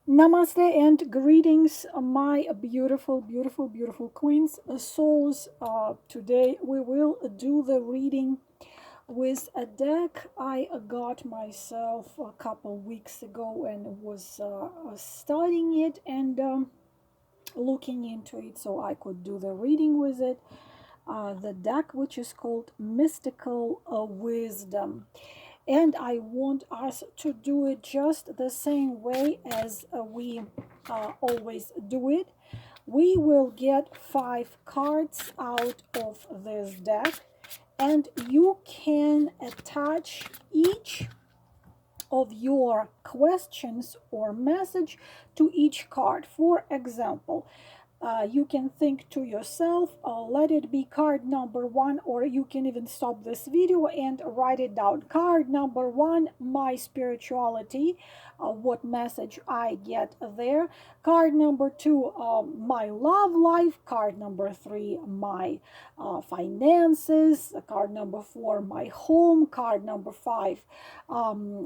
Namaste and greetings, my beautiful, beautiful, beautiful queens, souls. Today we will do the reading with a deck I got myself a couple weeks ago and was studying it and looking into it so I could do the reading with it. The deck, which is called Mystical Wisdom. And I want us to do it just the same way as we always do it. We will get 5 cards out of this deck, and you can attach each of your questions or message to each card. For example, you can think to yourself, let it be card number 1, or you can even stop this video and write it down. Card number 1, my spirituality, what message I get there. Card number 2, my love life. Card number 3, my finances. Card number 4, my home. Card number 5,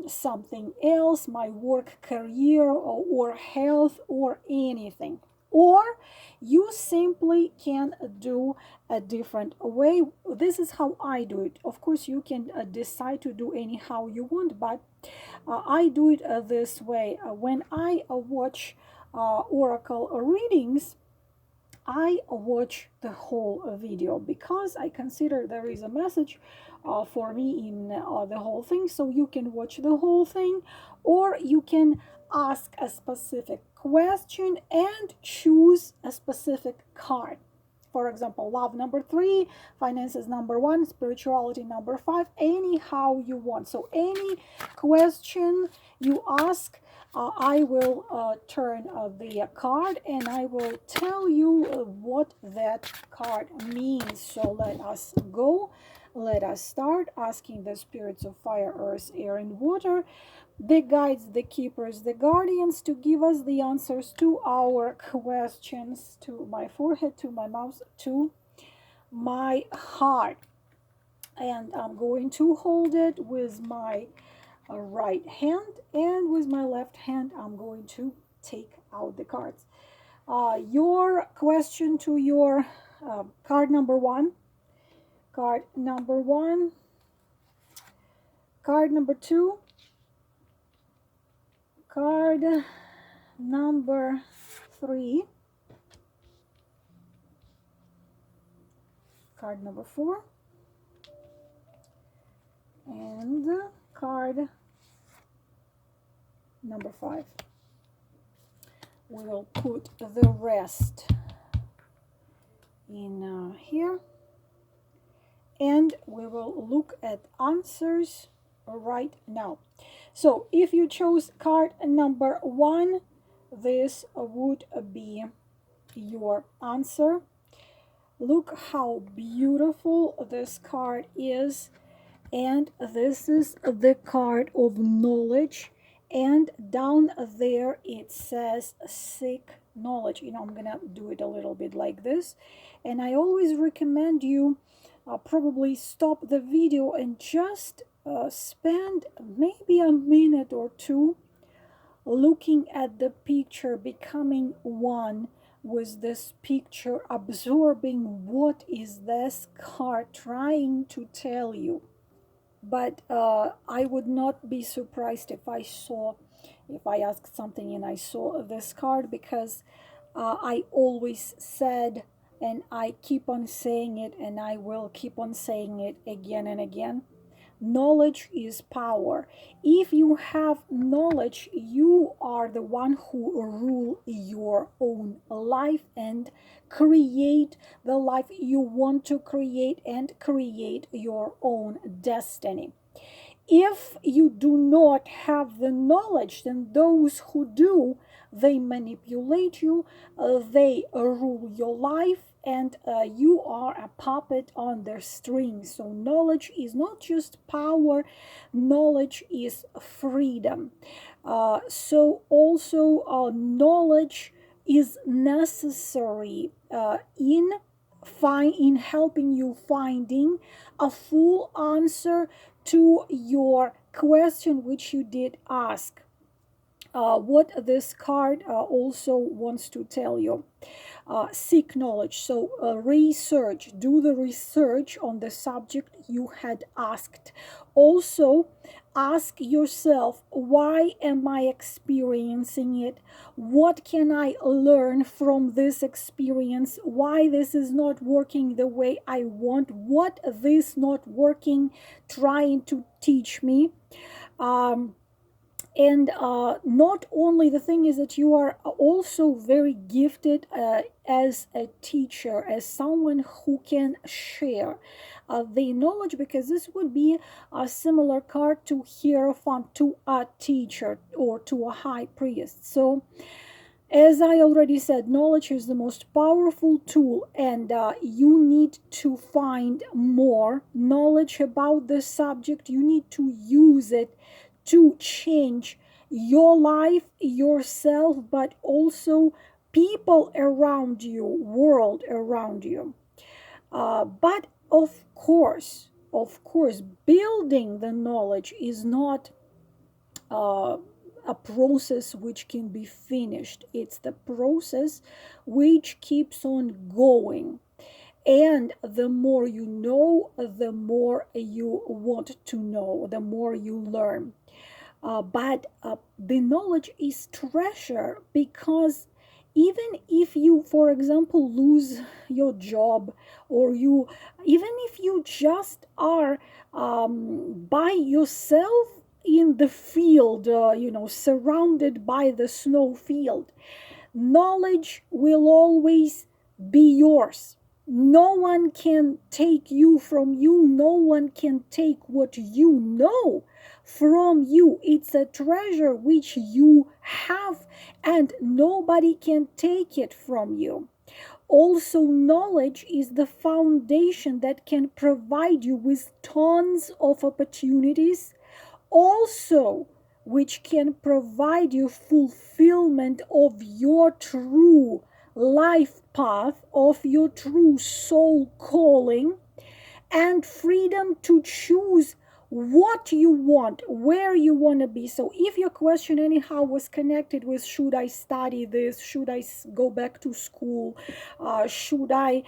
something else, my work, career, or health, or anything. Or you simply can do a different way. This is how I do it. Of course, you can decide to do anyhow you want, but I do it this way. When I watch oracle readings, I watch the whole video because I consider there is a message for me in the whole thing. So you can watch the whole thing, or you can ask a specific question and choose a specific card. For example, love number 3, finances number 1, spirituality number 5, anyhow you want. So any question you ask, I will turn the card and I will tell you what that card means. So let us go. Let us start asking the spirits of fire, earth, air, and water, the guides, the keepers, the guardians, to give us the answers to our questions, to my forehead, to my mouth, to my heart. And I'm going to hold it with my right hand, and with my left hand I'm going to take out the cards. Your question to your card number 1, card number 1, card number 2, card number 3, card number 4, and card number 5. We'll put the rest in here, and we will look at answers right now. So if you chose card number 1, this would be your answer. Look how beautiful this card is, and this is the card of knowledge, and down there it says seek knowledge. I'm gonna do it a little bit like this, and I always recommend you probably stop the video and just spend maybe a minute or two looking at the picture, becoming one with this picture, absorbing what is this card trying to tell you. But I would not be surprised if I asked something and I saw this card, because I always said, and I keep on saying it, and I will keep on saying it again and again, knowledge is power. If you have knowledge, you are the one who rule your own life and create the life you want to create and create your own destiny. If you do not have the knowledge, then those who do, they manipulate you, they rule your life, and you are a puppet on their strings. So knowledge is not just power, knowledge is freedom. So also knowledge is necessary in helping you finding a full answer to your question which you did ask. what this card also wants to tell you. Seek knowledge. So research, do the research on the subject you had asked. Also, ask yourself, why am I experiencing it? What can I learn from this experience? Why this is not working the way I want? What this not working trying to teach me? And not only, the thing is that you are also very gifted as a teacher, as someone who can share the knowledge, because this would be a similar card to Hierophant, to a teacher or to a high priest. So as I already said, knowledge is the most powerful tool, and you need to find more knowledge about the subject. You need to use it to change your life, yourself, but also people around you, world around you. But of course, building the knowledge is not a process which can be finished. It's the process which keeps on going. And the more you know, the more you want to know, the more you learn. But the knowledge is treasure, because even if you, for example, lose your job, or you, even if you just are by yourself in the field, surrounded by the snow field, knowledge will always be yours. No one can take you from you. No one can take what you know from you. It's a treasure which you have, and nobody can take it from you. Also, knowledge is the foundation that can provide you with tons of opportunities, also which can provide you fulfillment of your true life path, of your true soul calling, and freedom to choose what you want, where you want to be. So if your question anyhow was connected with, should I study this, should I go back to school, should I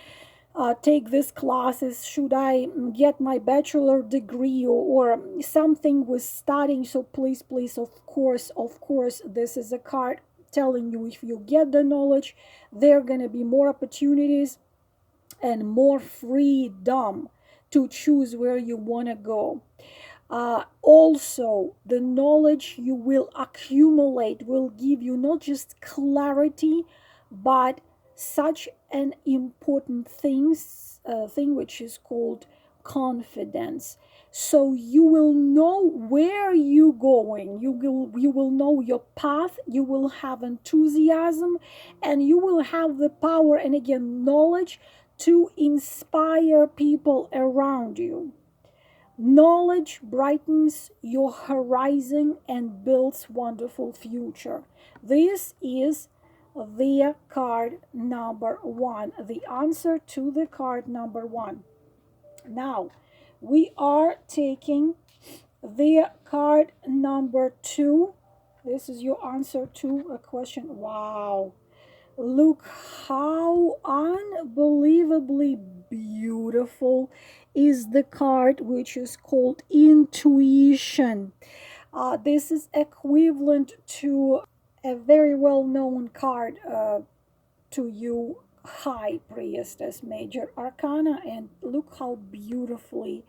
take these classes, should I get my bachelor degree, or something with studying, so please, of course, this is a card telling you, if you get the knowledge, there are going to be more opportunities and more freedom to choose where you want to go. Also, the knowledge you will accumulate will give you not just clarity, but such an important thing which is called confidence. So you will know where you're going. You will know your path. You will have enthusiasm, and you will have the power, and again, knowledge, to inspire people around you. Knowledge brightens your horizon and builds wonderful future. This is the card number 1, the answer to the card number 1. Now, we are taking the card number 2. This is your answer to a question. Wow. Look how unbelievably beautiful is the card, which is called intuition. This is equivalent to a very well-known card to you, High Priestess, Major Arcana, and look how beautifully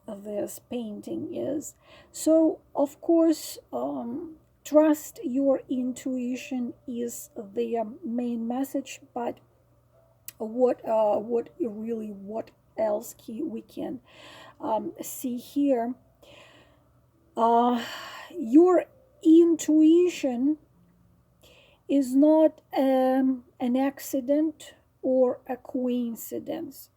this painting is. So, of course, trust your intuition is the main message, but what else we can see here? Your intuition is not an accident or a coincidence.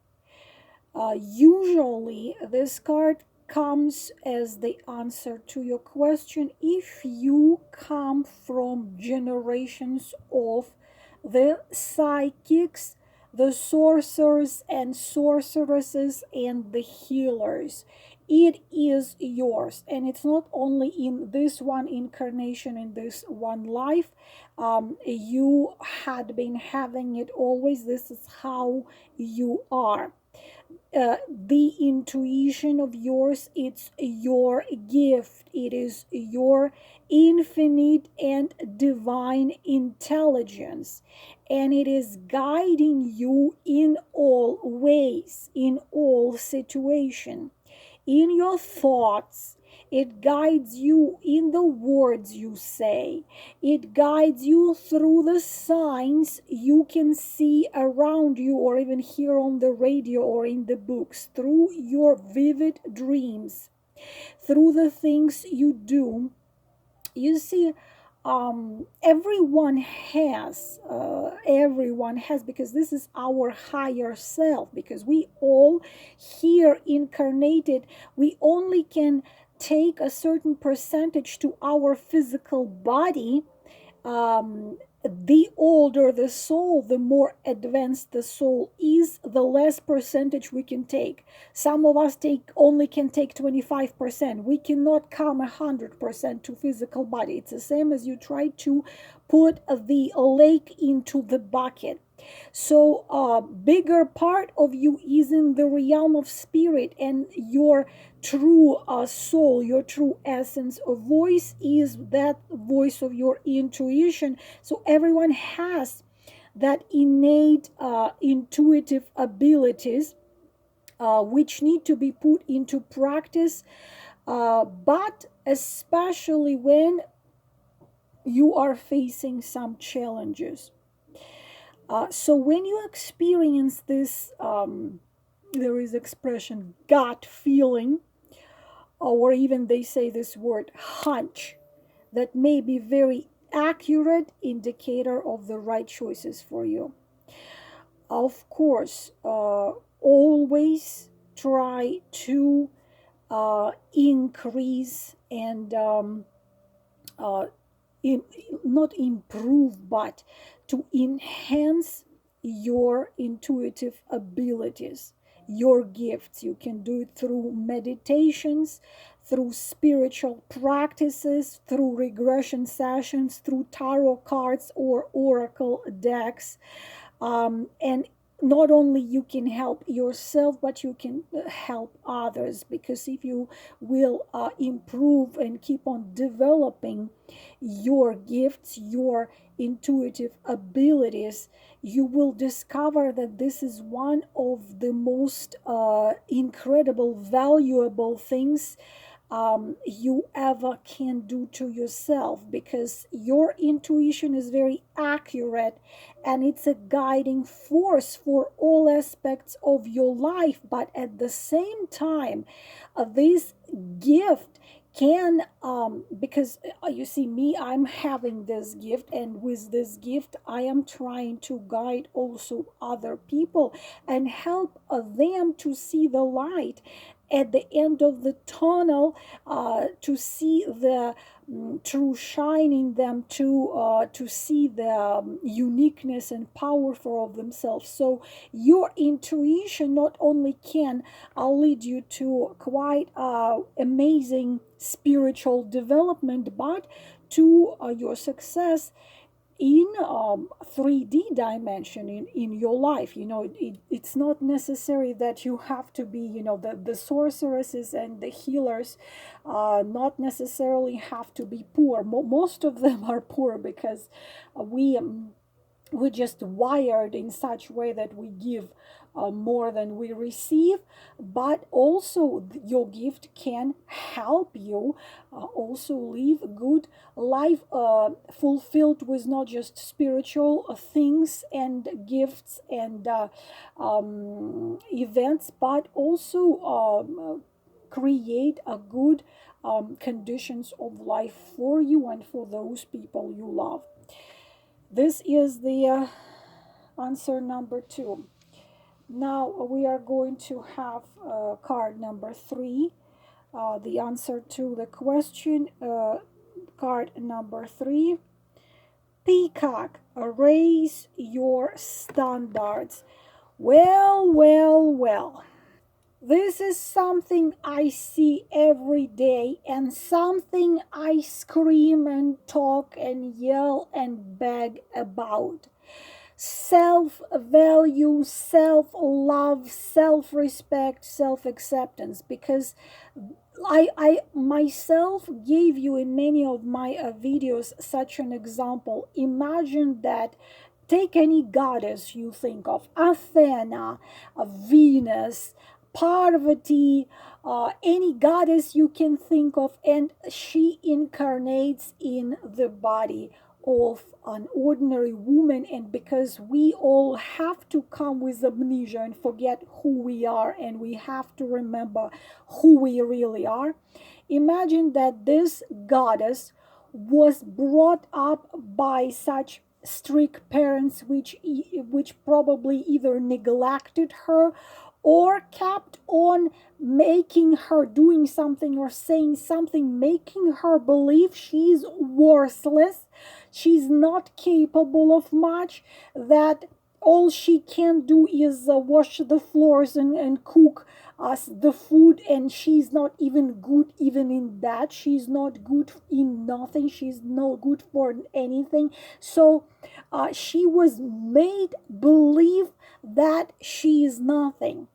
Usually, this card comes as the answer to your question if you come from generations of the psychics, the sorcerers and sorceresses, and the healers. it is yours, and it's not only in this one incarnation, in this one life. You had been having it always. This is how you are. The intuition of yours, it's your gift. It is your infinite and divine intelligence, and it is guiding you in all ways, in all situations, in your thoughts. It guides you in the words you say. It guides you through the signs you can see around you, or even hear on the radio or in the books, through your vivid dreams, through the things you do. You see, everyone has, because this is our higher self, because we all here incarnated, we only can take a certain percentage to our physical body. The older the soul, the more advanced the soul is, the less percentage we can take. Some of us only can take 25%. We cannot come 100% to physical body. It's the same as you try to put the lake into the bucket. So a bigger part of you is in the realm of spirit, and your true soul, your true essence of voice is that voice of your intuition. So everyone has that innate intuitive abilities, which need to be put into practice, but especially when you are facing some challenges. So when you experience this, there is expression gut feeling, or even they say this word hunch, that may be very accurate indicator of the right choices for you. Of course, always try to increase and uh, not improve, but to enhance your intuitive abilities, your gifts. You can do it through meditations, through spiritual practices, through regression sessions, through tarot cards or oracle decks. And not only you can help yourself, but you can help others, because if you will improve and keep on developing your gifts, your intuitive abilities, you will discover that this is one of the most incredible, valuable things you ever can do to yourself, because your intuition is very accurate, and it's a guiding force for all aspects of your life. But at the same time, this gift can because you see me, I'm having this gift, and with this gift I am trying to guide also other people and help them to see the light at the end of the tunnel, to see the true shine in them, to see the uniqueness and powerful of themselves. So your intuition not only can lead you to quite amazing spiritual development, but to your success in 3D dimension in your life. It's not necessary that you have to be, the sorceresses and the healers not necessarily have to be poor. Most of them are poor, because we're just wired in such way that we give more than we receive. But also your gift can help you also live a good life, fulfilled with not just spiritual things and gifts and events, but also create a good conditions of life for you and for those people you love. This is the answer number 2. Now we are going to have card number 3, the answer to the question. Card number 3, Peacock, raise your standards. Well, well, well. This is something I see every day and something I scream and talk and yell and beg about. Self-value, self-love, self-respect, self-acceptance. Because I myself gave you in many of my videos such an example. Imagine that, take any goddess you think of, Athena, Venus, Parvati, any goddess you can think of, and she incarnates in the body of an ordinary woman. And because we all have to come with amnesia and forget who we are, and we have to remember who we really are, imagine that this goddess was brought up by such strict parents, which probably either neglected her or kept on making her doing something or saying something, making her believe she's worthless, she's not capable of much, that all she can do is wash the floors and cook us the food, and she's not even good even in that. She's not good in nothing, she's no good for anything. So she was made believe that she is nothing.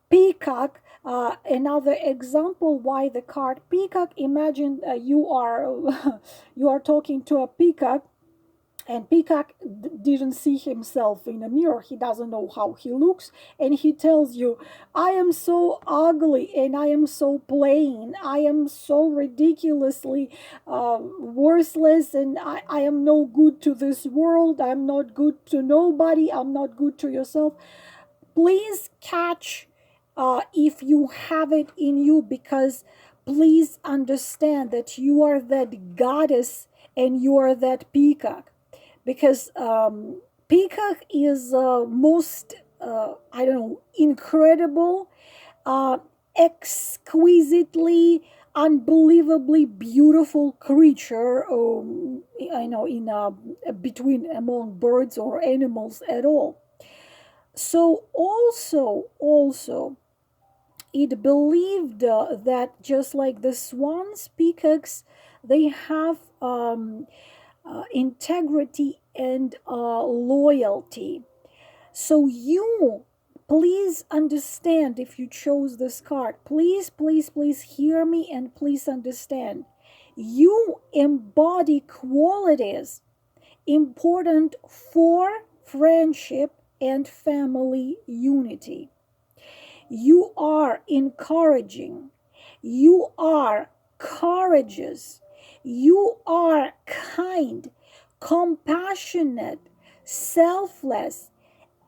Peacock, another example why the card Peacock. Imagine you are you are talking to a peacock, and Peacock didn't see himself in a mirror. He doesn't know how he looks. And he tells you, I am so ugly and I am so plain. I am so ridiculously worthless, and I am no good to this world. I'm not good to nobody. I'm not good to yourself. Please catch if you have it in you, because please understand that you are that goddess and you are that peacock. Because peacock is most I don't know, incredible, uh, exquisitely, unbelievably beautiful creature. I know, in between among birds or animals at all. So also it believed that just like the swans, peacocks, they have integrity and loyalty. So you, please understand, if you chose this card, please hear me and please understand. You embody qualities important for friendship and family unity. You are encouraging. You are courageous. You are kind, compassionate, selfless.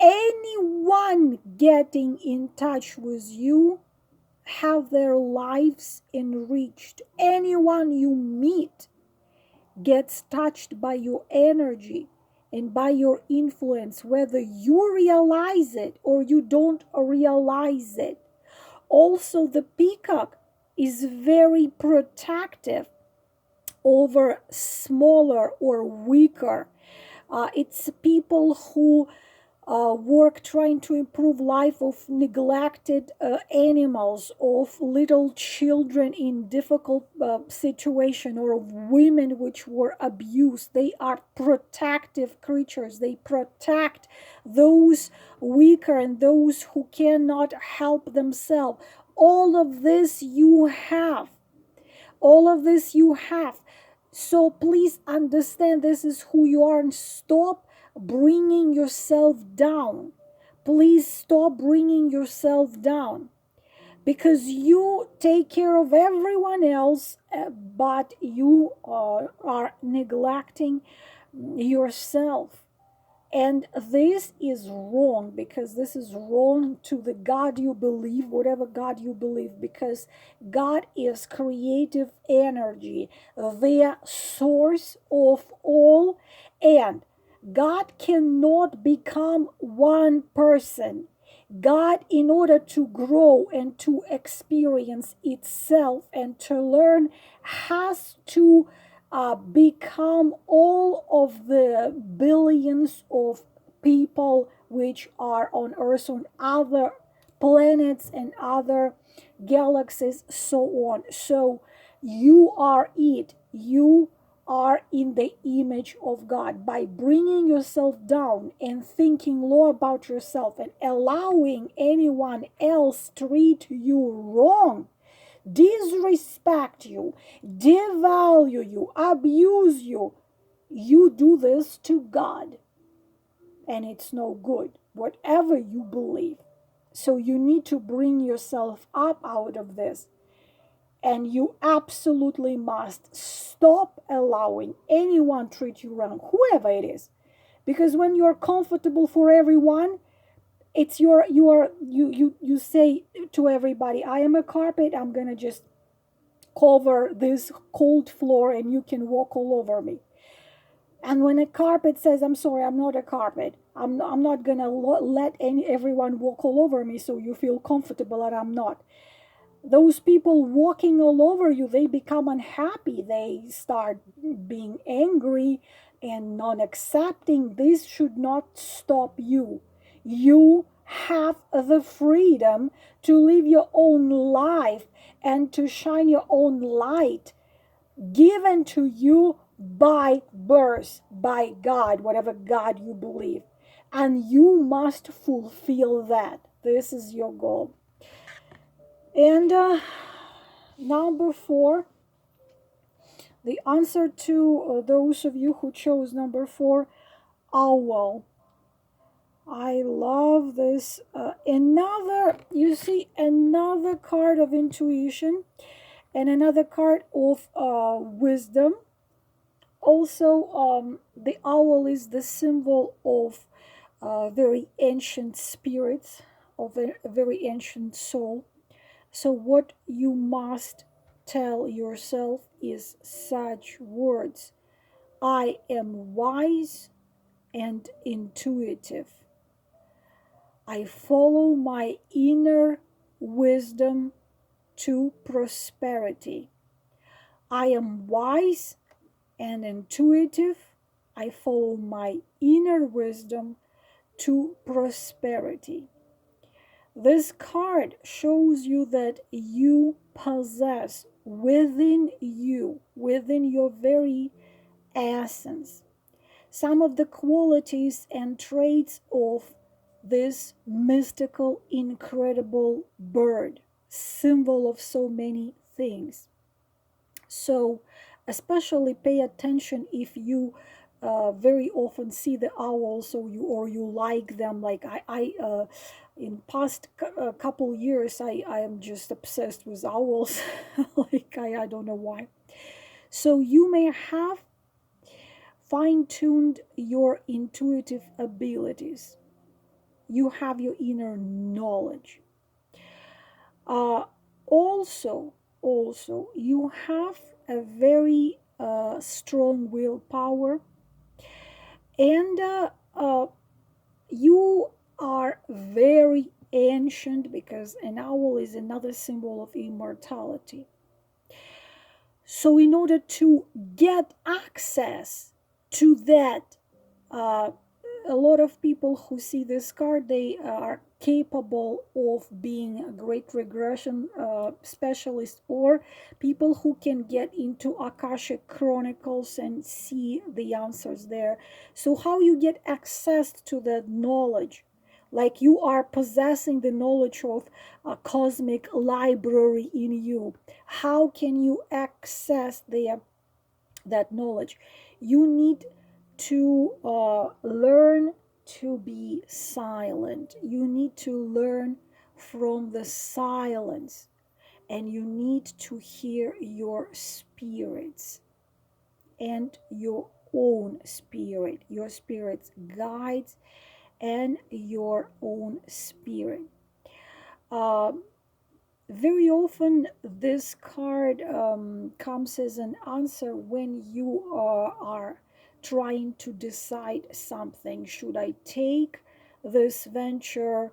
Anyone getting in touch with you have their lives enriched. Anyone you meet gets touched by your energy and by your influence, whether you realize it or you don't realize it. Also, the peacock is very protective over smaller or weaker. It's people who work trying to improve life of neglected animals, of little children in difficult situation, or of women which were abused. They are protective creatures. They protect those weaker and those who cannot help themselves. All of this you have. All of this you have. So please understand, this is who you are, and stop bringing yourself down. Please stop bringing yourself down, because you take care of everyone else, but you are neglecting yourself. And this is wrong, because this is wrong to the God you believe, whatever God you believe, because God is creative energy, the source of all, and God cannot become one person. God, in order to grow and to experience itself and to learn, has to become all of the billions of people which are on earth, on other planets and other galaxies, so on. So you are it. You are in the image of God. By bringing yourself down and thinking low about yourself and allowing anyone else treat you wrong, disrespect you, devalue you, abuse you, you do this to God. And it's no good, whatever you believe. So you need to bring yourself up out of this. And you absolutely must stop allowing anyone treat you wrong, whoever it is. Because when you're comfortable for everyone, it's you say to everybody, I am a carpet, I'm gonna just cover this cold floor and you can walk all over me. And when a carpet says, I'm sorry, I'm not a carpet, I'm not gonna let everyone walk all over me so you feel comfortable and I'm not. Those people walking all over you, they become unhappy. They start being angry and non-accepting. This should not stop you. You have the freedom to live your own life and to shine your own light given to you by birth, by God, whatever God you believe. And you must fulfill that. This is your goal. And number 4, the answer to those of you who chose number 4, owl. I love this. You see, another card of intuition and another card of wisdom. Also, the owl is the symbol of very ancient spirits, of a very ancient soul. So what you must tell yourself is such words. I am wise and intuitive. I follow my inner wisdom to prosperity. I am wise and intuitive. I follow my inner wisdom to prosperity. This card shows you that you possess within you, within your very essence, some of the qualities and traits of this mystical, incredible bird, symbol of so many things. So especially pay attention if you very often see the owls, or you like them. Like I in past couple years, I am just obsessed with owls. Like I don't know why. So you may have fine-tuned your intuitive abilities. You have your inner knowledge. Uh, also, you have a very strong willpower, and you are very ancient, because an owl is another symbol of immortality. So in order to get access to that, a lot of people who see this card, they are capable of being a great regression specialist, or people who can get into Akashic Chronicles and see the answers there. So how you get access to that knowledge? Like you are possessing the knowledge of a cosmic library in you. How can you access that knowledge? You need to learn to be silent. You need to learn from the silence, and you need to hear your spirits and your own spirit, your spirit's guides, and your own spirit. Very often this card comes as an answer when you are trying to decide something. Should I take this venture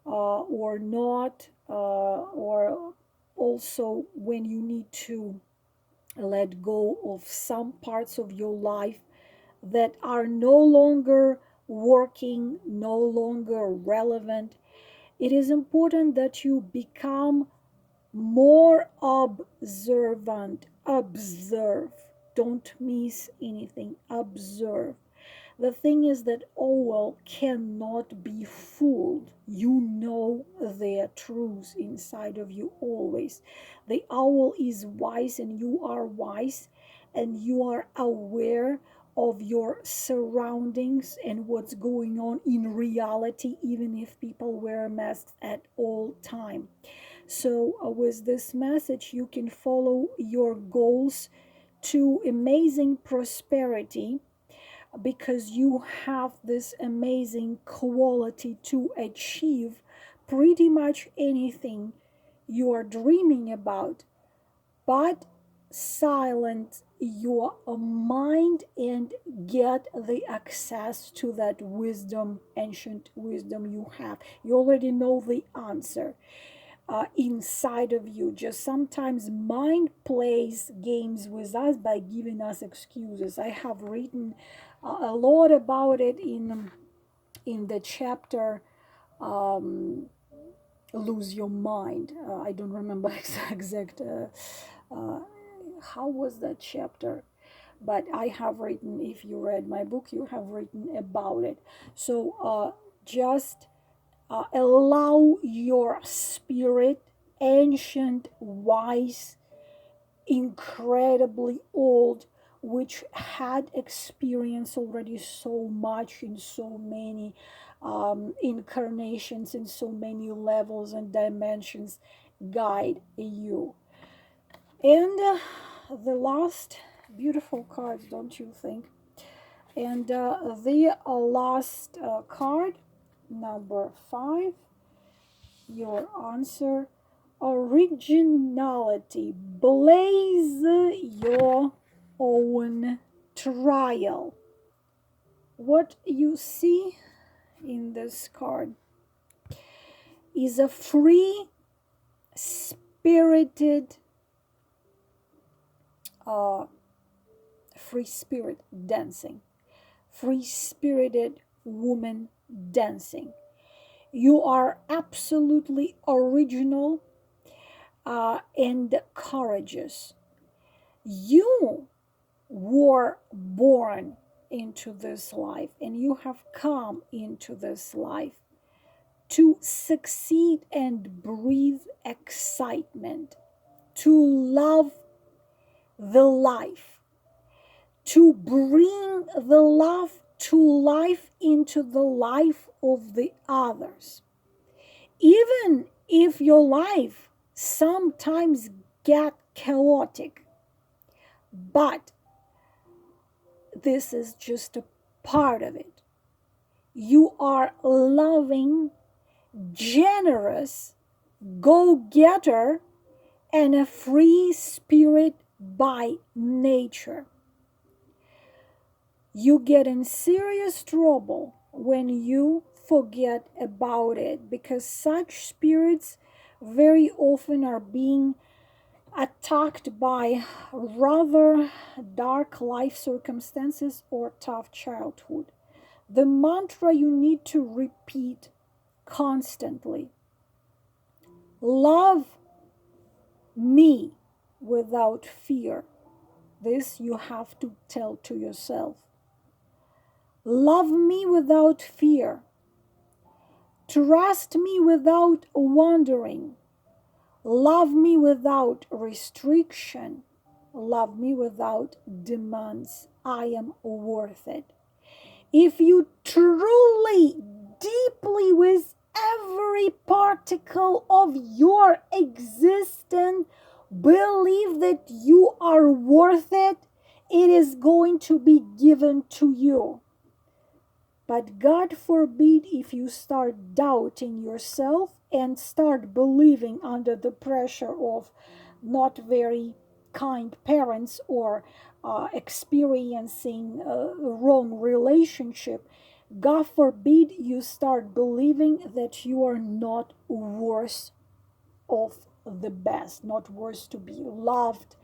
or not? Or also when you need to let go of some parts of your life that are no longer working, no longer relevant. It is important that you become more observant. Observe. Don't miss anything. Observe. The thing is that owl cannot be fooled. You know their truths inside of you always. The owl is wise and you are wise, and you are aware of your surroundings and what's going on in reality, even if people wear masks at all time. So with this message, you can follow your goals to amazing prosperity, because you have this amazing quality to achieve pretty much anything you are dreaming about. But silence your mind and get the access to that wisdom, ancient wisdom you have. You already know the answer inside of you. Just sometimes mind plays games with us by giving us excuses. I have written a lot about it in the chapter Lose Your Mind. I don't remember exact how was that chapter, but I have written, if you read my book, you have written about it. So just allow your spirit, ancient, wise, incredibly old, which had experienced already so much in so many incarnations, in so many levels and dimensions, guide you. And the last beautiful cards, don't you think? And the last card, number 5, your answer: originality. Blaze your own trial. What you see in this card is a free spirited free spirit dancing, free spirited woman dancing. You are absolutely original and courageous. You were born into this life, and you have come into this life to succeed and breathe excitement, to love the life, to bring the love to life into the life of the others. Even if your life sometimes get chaotic, but this is just a part of it. You are loving, generous, go-getter, and a free spirit by nature. You get in serious trouble when you forget about it, because such spirits very often are being attacked by rather dark life circumstances or tough childhood. The mantra you need to repeat constantly: love me without fear. This you have to tell to yourself. Love me without fear. Trust me without wandering. Love me without restriction. Love me without demands. I am worth it. If you truly, deeply, with every particle of your existence, believe that you are worth it, it is going to be given to you. But God forbid if you start doubting yourself and start believing under the pressure of not very kind parents or experiencing a wrong relationship. God forbid you start believing that you are not worth of the best, not worth to be loved,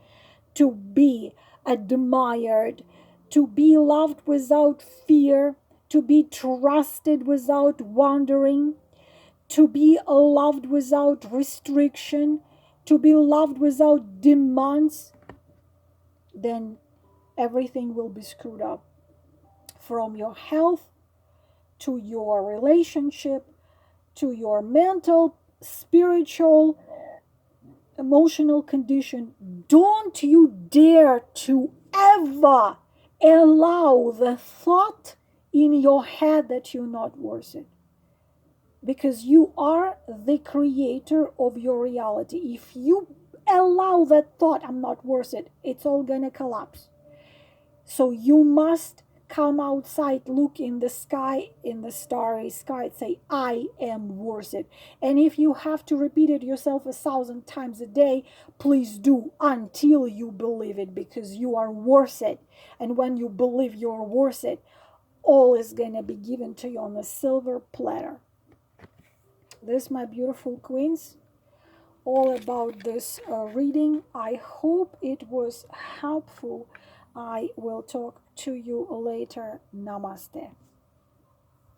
to be admired, to be loved without fear, to be trusted without wandering, to be loved without restriction, to be loved without demands, then everything will be screwed up. From your health to your relationship to your mental, spiritual, emotional condition. Don't you dare to ever allow the thought in your head that you're not worth it. Because you are the creator of your reality. If you allow that thought, I'm not worth it, it's all gonna collapse. So you must come outside, look in the sky, in the starry sky, say, I am worth it. And if you have to repeat it yourself 1,000 times a day, please do, until you believe it, because you are worth it. And when you believe you're worth it, all is going to be given to you on a silver platter. This, my beautiful queens, all about this reading. I hope it was helpful. I will talk to you later. Namaste.